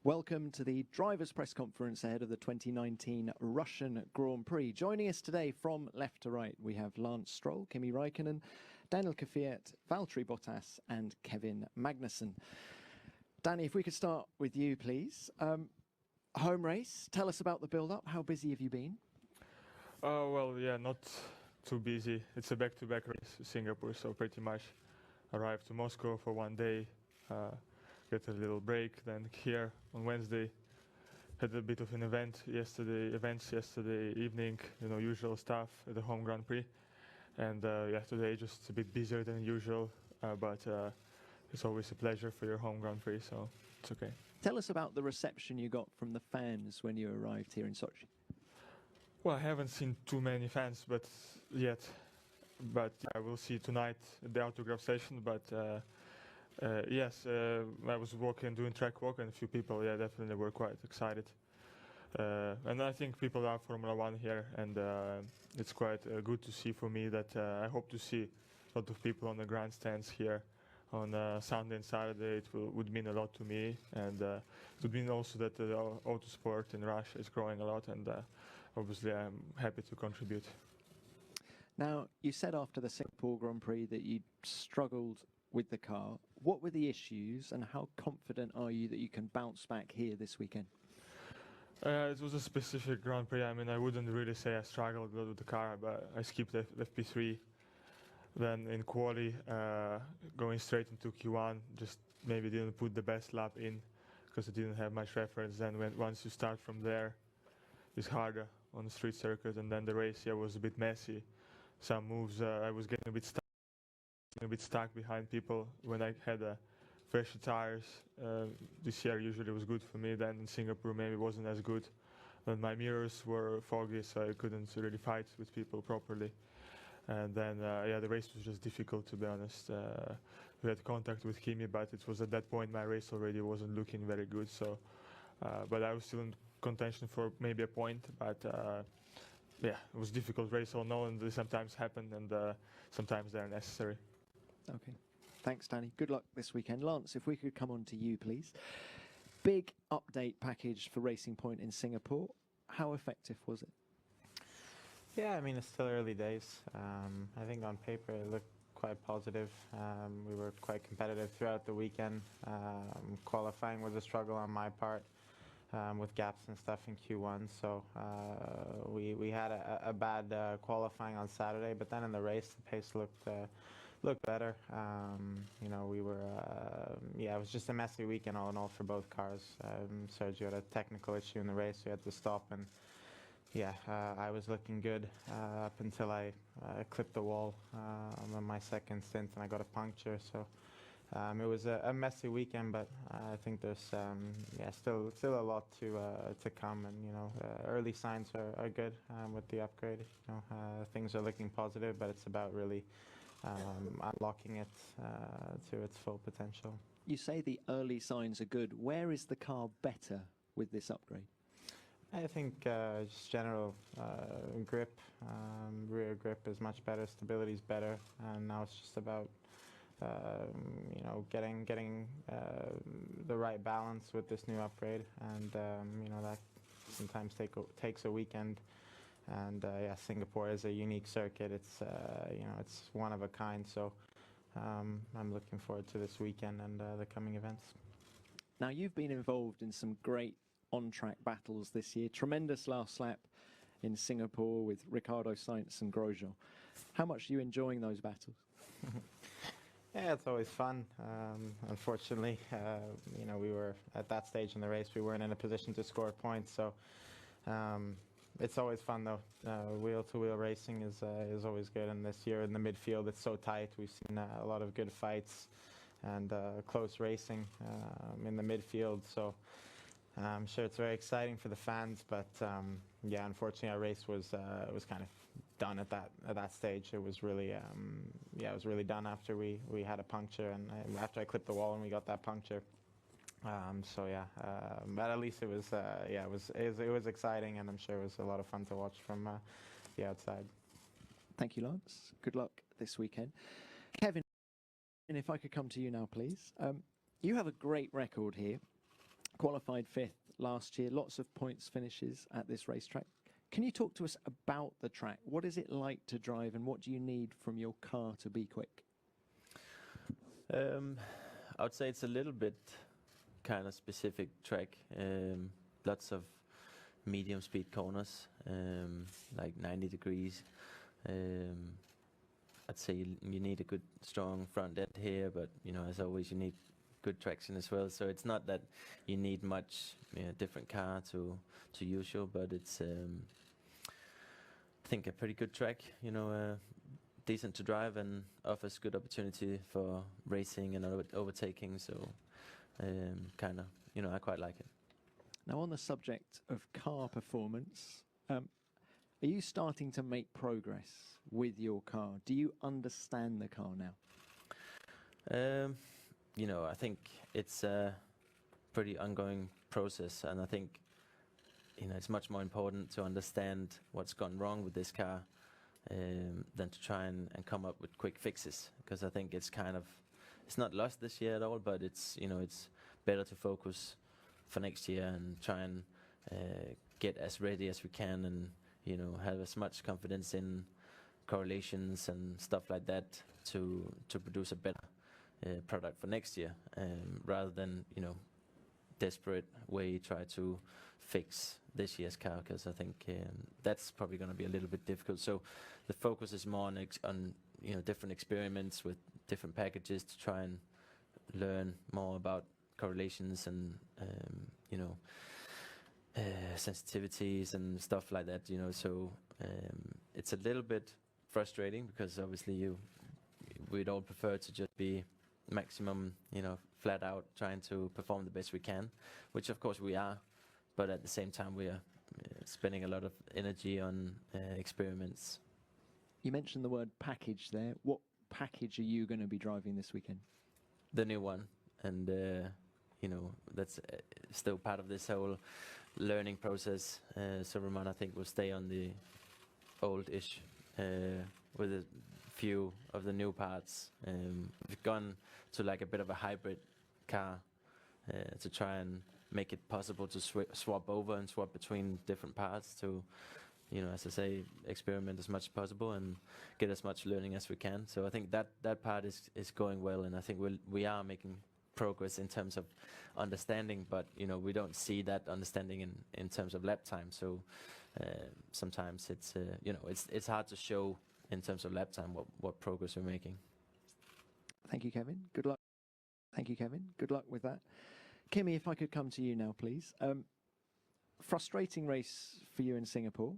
Welcome to the drivers' press conference ahead of the 2019 Russian Grand Prix. Joining us today from left to right, we have Lance Stroll, Kimi Raikkonen, Daniil Kvyat, Valtteri Bottas and Kevin Magnussen. Danny, if we could start with you, please. Home race, tell us about the build-up. How busy have you been? Well, yeah, not too busy. It's a back-to-back race in Singapore, so pretty much arrived to Moscow for one day, get a little break, then here on Wednesday had a bit of an events yesterday evening, usual stuff at the home Grand Prix, and yeah, today just a bit busier than usual, but it's always a pleasure for your home Grand Prix, so it's okay. Tell us about the reception you got from the fans when you arrived here in Sochi. Well, I haven't seen too many fans yet, but I will see tonight at the autograph session, but yes, I was doing track walk, and a few people, yeah, definitely were quite excited. And I think people love Formula One here, and it's quite good to see for me that I hope to see a lot of people on the grandstands here on Sunday and Saturday. It would mean a lot to me, and it would mean also that the autosport in Russia is growing a lot, and obviously I'm happy to contribute. Now, you said after the Singapore Grand Prix that you struggled with the car. What were the issues, and how confident are you that you can bounce back here this weekend? It was a specific Grand Prix. I mean, I wouldn't really say I struggled a lot with the car, but I skipped FP3. Then in quali, going straight into Q1, just maybe didn't put the best lap in because I didn't have much reference. Then once you start from there, it's harder on the street circuit, and then the race, yeah, was a bit messy. Some moves, I was getting a bit stuck behind people when I had fresher tires. This year usually was good for me. Then in Singapore maybe wasn't as good. But my mirrors were foggy, so I couldn't really fight with people properly. And then yeah, the race was just difficult, to be honest. We had contact with Kimi, but it was at that point my race already wasn't looking very good. So, but I was still in contention for maybe a point. But yeah, it was a difficult race. All know, and they sometimes happen, and sometimes they're necessary. Okay, thanks, Danny. Good luck this weekend. Lance, if we could come on to you, please. Big update package for Racing Point in Singapore. How effective was it? Yeah, I mean, it's still early days. I think on paper it looked quite positive. We were quite competitive throughout the weekend. Qualifying was a struggle on my part with gaps and stuff in Q1. So we had a bad qualifying on Saturday, but then in the race the pace looked better. We were, yeah, it was just a messy weekend all in all for both cars. Sergio had a technical issue in the race, so he had to stop, and yeah, I was looking good up until I clipped the wall on my second stint, and I got a puncture. So it was a messy weekend, but I think there's yeah, still a lot to come, and early signs are good with the upgrade. Things are looking positive, but it's about really unlocking it to its full potential. You say the early signs are good. Where is the car better with this upgrade? I think just general grip, rear grip is much better, stability is better, and now it's just about getting the right balance with this new upgrade, and that sometimes takes a weekend. And yeah, Singapore is a unique circuit. It's it's one of a kind. So I'm looking forward to this weekend and the coming events. Now, you've been involved in some great on-track battles this year. Tremendous last lap in Singapore with Ricciardo, Sainz and Grosjean. How much are you enjoying those battles? Yeah, it's always fun. Unfortunately, we were at that stage in the race. We weren't in a position to score points. So it's always fun, though. Wheel-to-wheel racing is always good. And this year in the midfield, it's so tight. We've seen a lot of good fights and close racing in the midfield. So I'm sure it's very exciting for the fans, but yeah, unfortunately our race was kind of done at that stage. It was really yeah, it was really done after we had a puncture, and after I clipped the wall and we got that puncture. So yeah, but at least it was yeah, it was exciting, and I'm sure it was a lot of fun to watch from the outside. Thank you, Lance. Good luck this weekend. Kevin, if I could come to you now, please. You have a great record here. Qualified fifth last year, lots of points finishes at this racetrack. Can you talk to us about the track? What is it like to drive, and what do you need from your car to be quick? I would say it's a little bit kind of specific track. Lots of medium speed corners, like 90 degrees. I'd say you need a good strong front end here, but as always you need good traction as well. So it's not that you need much different car to usual, but it's I think a pretty good track. Decent to drive and offers good opportunity for racing and overtaking. So kind of I quite like it. Now, on the subject of car performance, are you starting to make progress with your car? Do you understand the car now? I think it's a pretty ongoing process, and I think it's much more important to understand what's gone wrong with this car than to try and come up with quick fixes, because I think it's not lost this year at all, but it's better to focus for next year and try and get as ready as we can, and have as much confidence in correlations and stuff like that to produce a better product for next year, rather than desperate way try to fix this year's car, because I think that's probably going to be a little bit difficult. So the focus is more on different experiments with different packages to try and learn more about correlations and sensitivities and stuff like that. So it's a little bit frustrating, because obviously we'd all prefer to just be maximum flat out trying to perform the best we can, which of course we are, but at the same time we are spending a lot of energy on experiments. You mentioned the word package there. What package are you going to be driving this weekend? The new one, and that's still part of this whole learning process. So Roman, I think, will stay on the old-ish with a few of the new parts. We've gone to like a bit of a hybrid car to try and make it possible to swap over and swap between different parts to, as I say, experiment as much as possible and get as much learning as we can. So I think that part is going well, and I think we are making progress in terms of understanding, but we don't see that understanding in terms of lap time. So sometimes it's hard to show in terms of lap time what progress we're making. Thank you, Kevin. Good luck. Thank you, Kevin. Good luck with that. Kimi, if I could come to you now, please. Frustrating race for you in Singapore.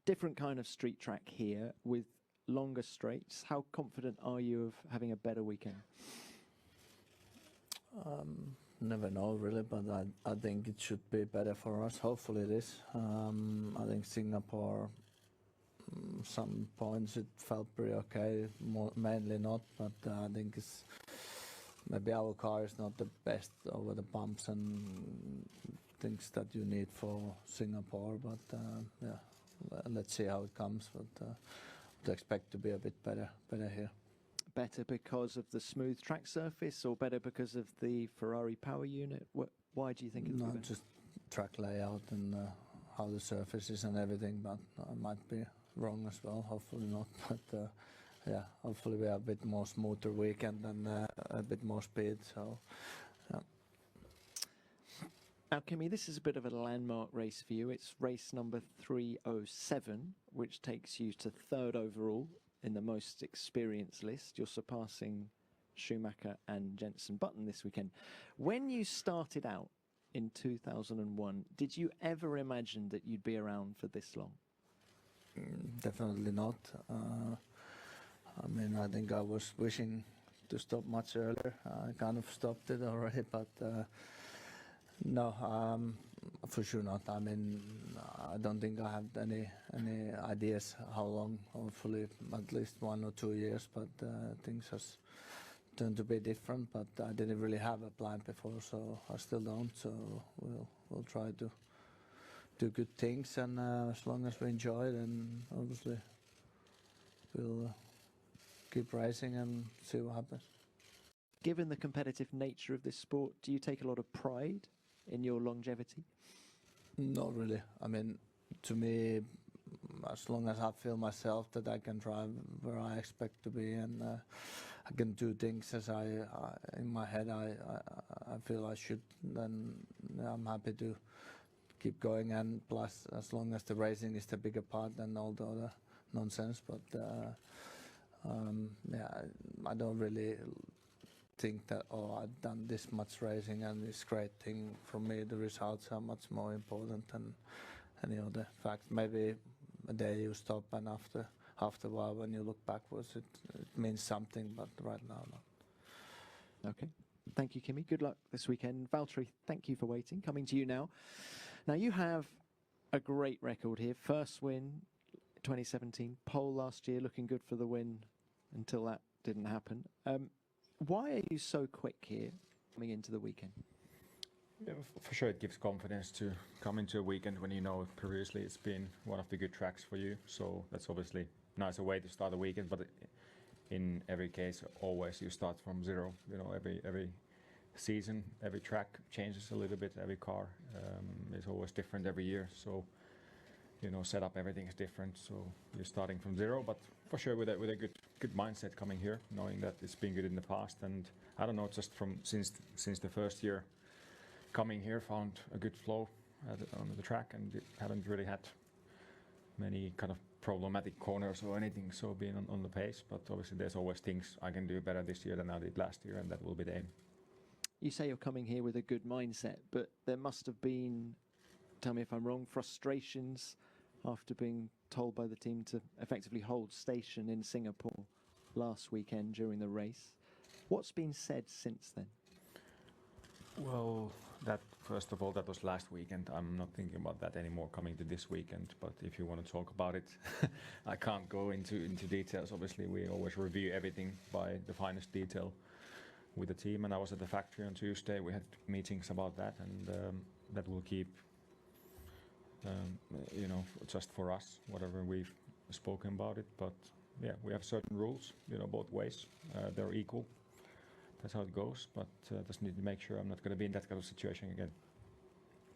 Different kind of street track here with longer straights. How confident are you of having a better weekend? Never know really, but I think it should be better for us. Hopefully it is. I think Singapore, some points it felt pretty okay, mainly not, but I think maybe our car is not the best over the bumps and things that you need for Singapore, but let's see how it comes, but would expect to be a bit better here. Better because of the smooth track surface, or better because of the Ferrari power unit? Why do you think it's better? Just track layout and how the surface is and everything, but I might be wrong as well, hopefully not, but hopefully we have a bit more smoother weekend and a bit more speed, so yeah. Now, Kimi, this is a bit of a landmark race for you. It's race number 307, which takes you to third overall in the most experienced list. You're surpassing Schumacher and Jenson Button this weekend. When you started out in 2001, did you ever imagine that you'd be around for this long? Definitely not. I think I was wishing to stop much earlier. I kind of stopped it already, but no, for sure not. I don't think I have any ideas how long. Hopefully at least 1 or 2 years, but things has turned to be different. But I didn't really have a plan before, so I still don't. So we'll try to do good things, and as long as we enjoy it, and obviously we'll keep racing and see what happens. Given the competitive nature of this sport, do you take a lot of pride in your longevity? Not really. I mean, to me, as long as I feel myself that I can drive where I expect to be, and I can do things as I in my head I feel I should, then I'm happy to keep going. And plus, as long as the racing is the bigger part than all the other nonsense. But I don't really think that I've done this much racing and this great thing. For me, the results are much more important than any other fact. Maybe a day you stop, and after a while when you look backwards it means something, but right now not. Okay. Thank you, Kimi. Good luck this weekend. Valtteri, thank you for waiting. Coming to you now. Now, you have a great record here. First win, 2017. Pole last year, looking good for the win until that didn't happen. Why are you so quick here coming into the weekend? Yeah, for sure it gives confidence to come into a weekend when you know previously it's been one of the good tracks for you. So that's obviously a nicer way to start a weekend, but in every case always you start from zero. You know, every season, every track changes a little bit, every car is always different every year. So, you know, setup, everything is different. So you're starting from zero, but for sure with a good mindset coming here, knowing that it's been good in the past. And I don't know, just from since the first year coming here, found a good flow on the track, and haven't really had many kind of problematic corners or anything. So being on the pace, but obviously there's always things I can do better this year than I did last year, and that will be the aim. You say you're coming here with a good mindset, but there must have been, tell me if I'm wrong, frustrations after being told by the team to effectively hold station in Singapore last weekend during the race. What's been said since then? Well, that first of all, that was last weekend. I'm not thinking about that anymore coming to this weekend. But if you want to talk about it, I can't go into details. Obviously, we always review everything by the finest detail with the team. And I was at the factory on Tuesday. We had meetings about that, and that will keep, you know, just for us, whatever we've spoken about it. But yeah, we have certain rules, you know, both ways. They're equal. That's how it goes, but just need to make sure I'm not going to be in that kind of situation again.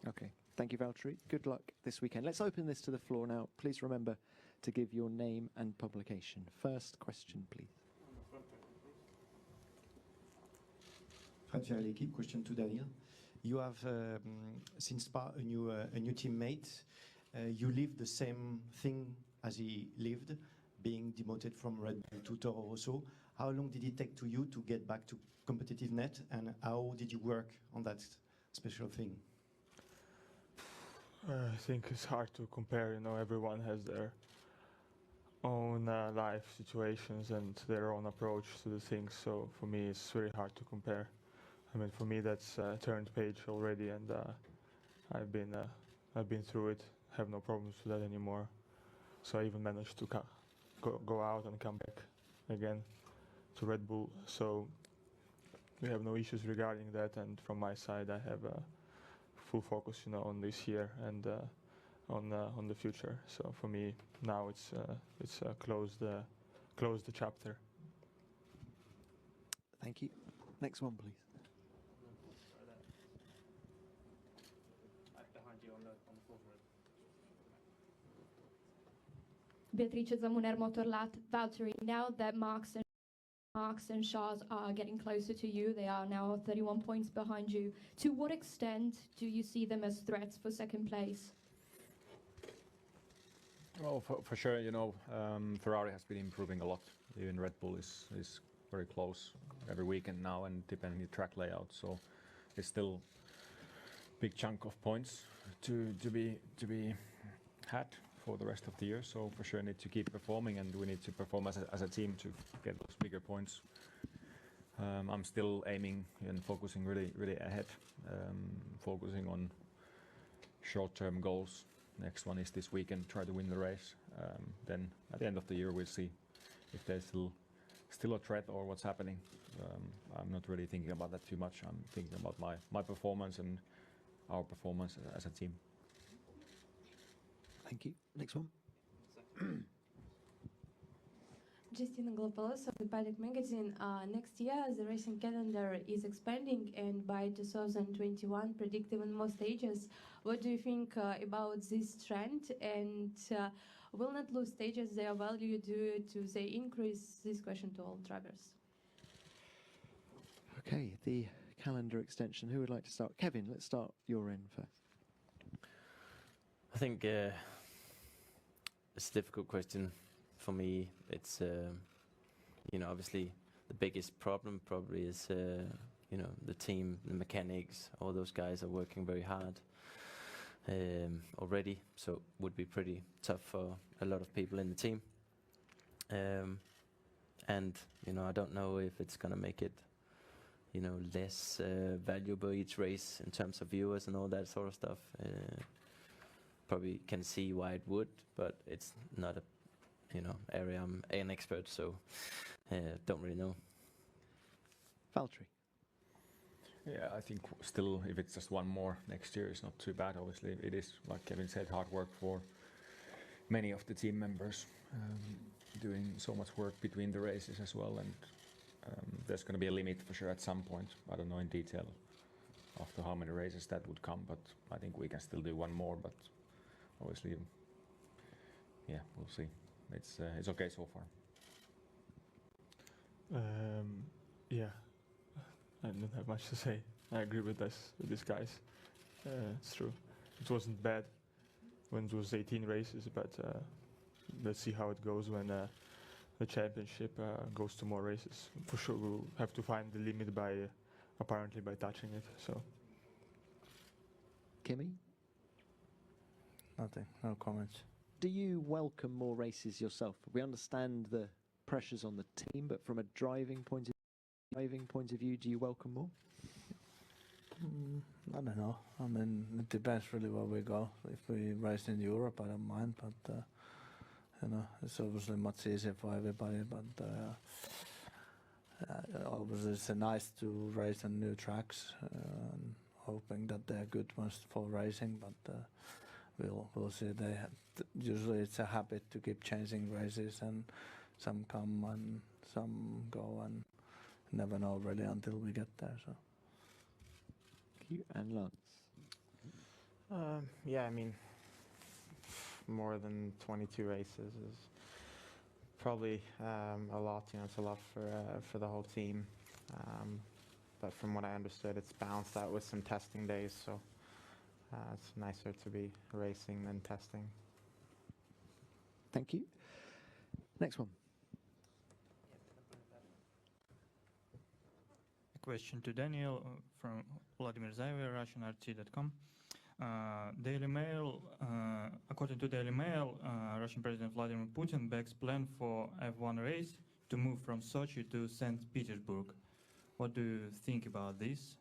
Okay. Thank you, Valtteri. Good luck this weekend. Let's open this to the floor now. Please remember to give your name and publication. First question, please. Fred l'équipe. Question to Daniil. You have since Spa a new teammate. You live the same thing as he lived, being demoted from Red Bull to Toro Rosso. How long did it take to you to get back to competitive net, and how did you work on that special thing? I think it's hard to compare. You know, everyone has their own life situations and their own approach to the things. So for me, it's very hard to compare. I mean, for me, that's turned page already, and I've been through it. Have no problems with that anymore. So I even managed to go out and come back again to Red Bull. So we have no issues regarding that. And from my side, I have full focus, you know, on this year and on the future. So for me now, it's close the chapter. Thank you. Next one, please. Behind you on the floor. Beatrice Zamuner Motorlat. Valtteri, now that Marx and Charles are getting closer to you, they are now 31 points behind you. To what extent do you see them as threats for second place? Well, for sure, you know, Ferrari has been improving a lot. Even Red Bull is very close every weekend now, and depending on the track layout. So it's still a big chunk of points to be had for the rest of the year. So for sure need to keep performing, and we need to perform as a team to get those bigger points. I'm still aiming and focusing really ahead, focusing on short-term goals. Next one is this weekend, try to win the race. Then at the end of the year we'll see if there's still a threat or what's happening. I'm not really thinking about that too much. I'm thinking about my performance and our performance as a team. Thank you. Next one. Justina Glopoulos of the Paddock magazine. Next year, the racing calendar is expanding, and by 2021, predict even more stages. What do you think about this trend? And will not lose stages their value due to the increase? This question to all drivers. Okay, the calendar extension. Who would like to start? Kevin, let's start your end first. I think it's a difficult question for me. It's obviously the biggest problem probably is the team, the mechanics, all those guys are working very hard already, so it would be pretty tough for a lot of people in the team. And I don't know if it's gonna make it less valuable each race in terms of viewers and all that sort of stuff. Probably can see why it would, but it's not a area I'm an expert, so don't really know. Valtteri. Yeah, I think still, if it's just one more next year, it's not too bad. Obviously, it is, like Kevin said, hard work for many of the team members, doing so much work between the races as well, and there's going to be a limit for sure at some point. I don't know in detail after how many races that would come, but I think we can still do one more. But obviously, yeah, we'll see. It's okay so far. Yeah, I don't have much to say. I agree with these guys. It's true. It wasn't bad when it was 18 races, but let's see how it goes when the championship goes to more races. For sure, we'll have to find the limit apparently by touching it. So, Kimi? Nothing, no comments. Do you welcome more races yourself? We understand the pressures on the team, but from a driving point of view, do you welcome more? I don't know. I mean, it depends really where we go. If we race in Europe, I don't mind, but it's obviously much easier for everybody. But obviously, it's nice to race on new tracks, hoping that they're good ones for racing. But we'll see. Usually, it's a habit to keep changing races, and some come and some go, and never know really until we get there. So. Thank you. And Lance. Yeah, I mean, more than 22 races is probably a lot. It's a lot for the whole team. But from what I understood, it's balanced out with some testing days, so it's nicer to be racing than testing. Thank you. Next one. A question to Daniil from Vladimir Zaev, RussianRT.com. Daily Mail, according to Daily Mail, Russian President Vladimir Putin backs plan for F1 race to move from Sochi to St. Petersburg. What do you think about this?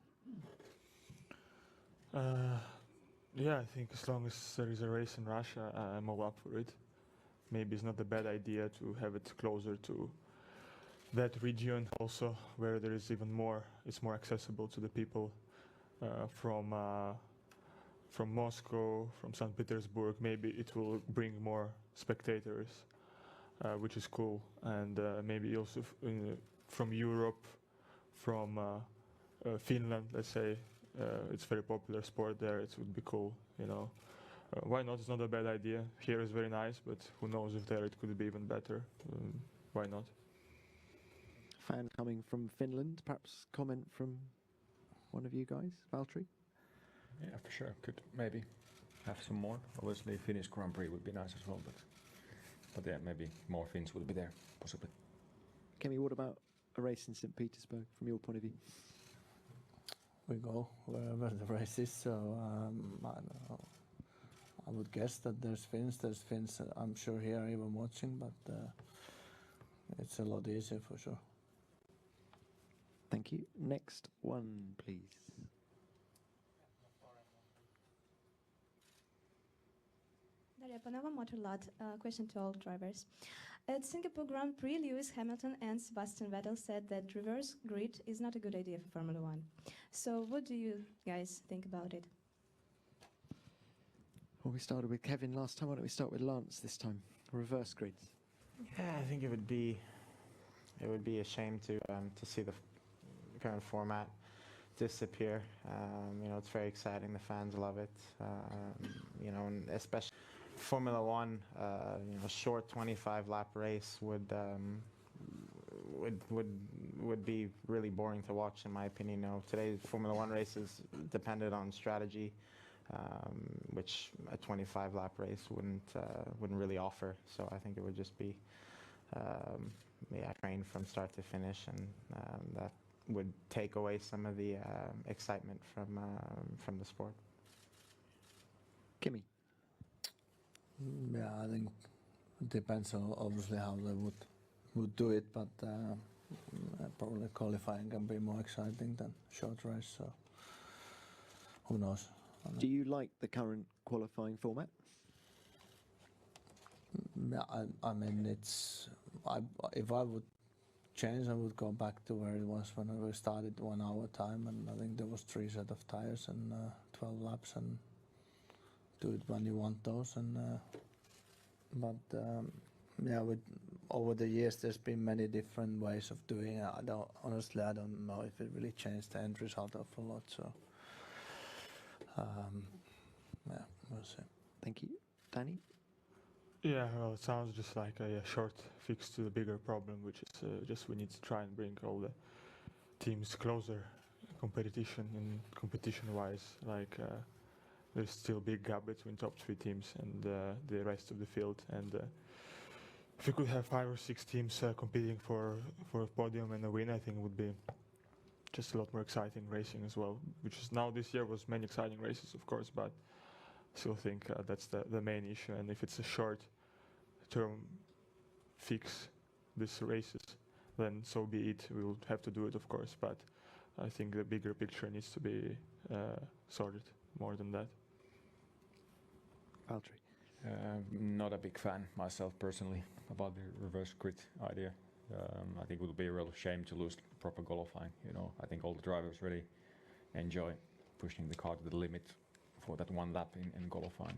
Yeah, I think as long as there is a race in Russia, I'm all up for it. Maybe it's not a bad idea to have it closer to that region also, where there is it's more accessible to the people from Moscow, from St. Petersburg. Maybe it will bring more spectators, which is cool, and maybe also from Europe, from Finland, let's say. It's very popular sport there. It would be cool, why not? It's not a bad idea. Here is very nice, but who knows if there it could be even better. Why not? Fan coming from Finland. Perhaps comment from one of you guys, Valtteri? Yeah, for sure. Could maybe have some more. Obviously, Finnish Grand Prix would be nice as well, but yeah, maybe more Finns would be there, possibly. Kimi, what about a race in St. Petersburg from your point of view? We go wherever the race is, so I don't know. I would guess that there's Finns, I'm sure here even watching, but it's a lot easier for sure. Thank you. Next one, please. Daria Panova, Motorlot. Question to all drivers. At Singapore Grand Prix, Lewis Hamilton and Sebastian Vettel said that reverse grid is not a good idea for Formula One. So what do you guys think about it? Well, we started with Kevin last time. Why don't we start with Lance this time? Reverse grids. Yeah, I think it would be it would be a shame to see the current format disappear. It's very exciting. The fans love it. And especially Formula One. A short 25-lap race would be really boring to watch, in my opinion. Today's Formula One races depended on strategy, which a 25-lap race wouldn't really offer. So I think it would just be train from start to finish, and that would take away some of the excitement from the sport. Kimi. Yeah, I think it depends on obviously how they would do it, but probably qualifying can be more exciting than short race. So who knows? Do you like the current qualifying format? Yeah, I mean, if I would change, I would go back to where it was when we started 1 hour time, and I think there was 3 set of tires and 12 laps, and do it when you want those. And over the years there's been many different ways of doing it. I don't know if it really changed the end result of a lot. So we'll see. Thank you, Danny. Yeah, well, it sounds just like a short fix to the bigger problem, which is just we need to try and bring all the teams closer, competition-wise. Like there's still a big gap between top 3 teams and the rest of the field. And if we could have 5 or 6 teams competing for a podium and a win, I think it would be just a lot more exciting racing as well. Which is now this year was many exciting races, of course, but I still think that's the main issue. And if it's a short-term fix, these races, then so be it. We will have to do it, of course, but I think the bigger picture needs to be sorted more than that. Valtteri. Not a big fan myself personally about the reverse grid idea. I think it would be a real shame to lose proper qualifying. I think all the drivers really enjoy pushing the car to the limit for that 1 lap in qualifying.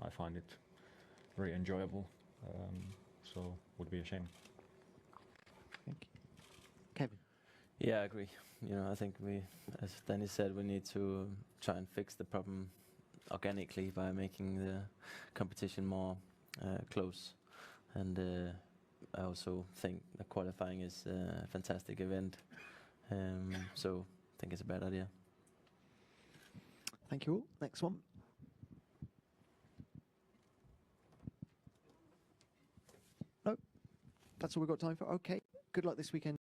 I find it very enjoyable. So would be a shame. Thank you. Kevin. Yeah, I agree. I think as Danny said, we need to try and fix the problem organically by making the competition more close. And I also think that qualifying is a fantastic event. So I think it's a bad idea. Thank you all. Next one. No, that's all we've got time for. Okay. Good luck this weekend.